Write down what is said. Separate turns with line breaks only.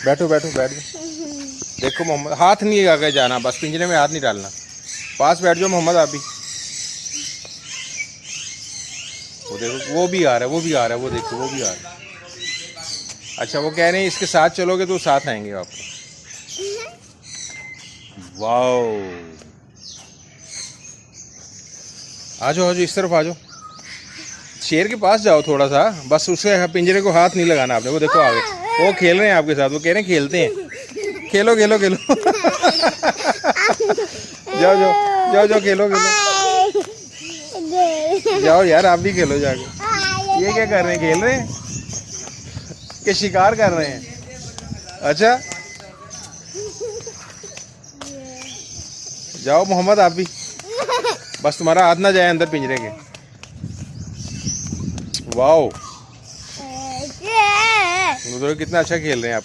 बैठो बैठो बैठ जाओ। देखो मोहम्मद, हाथ नहीं आगे जाना, बस पिंजरे में हाथ नहीं डालना। पास बैठ जाओ मोहम्मद आप भी। वो देखो वो भी आ रहा है, वो भी आ रहा है, वो देखो वो भी आ रहा है। अच्छा वो कह रहे हैं इसके साथ चलोगे तो साथ आएंगे आपको। वाओ, आ जाओ इस तरफ आ जाओ। शेर के पास जाओ थोड़ा सा, बस उसके पिंजरे को हाथ नहीं लगाना आपने। वो देखो आगे वो खेल रहे हैं आपके साथ, वो कह रहे हैं खेलते हैं। खेलो खेलो खेलो। जाओ जाओ जाओ जाओ खेलो खेलो। जाओ यार आप भी खेलो जाके। ये क्या कर रहे हैं, खेल रहे हैं कि शिकार कर रहे हैं? अच्छा जाओ मोहम्मद आप भी, बस तुम्हारा हाथ ना जाए अंदर पिंजरे के। वाओ, कितना अच्छा खेल रहे हैं आप।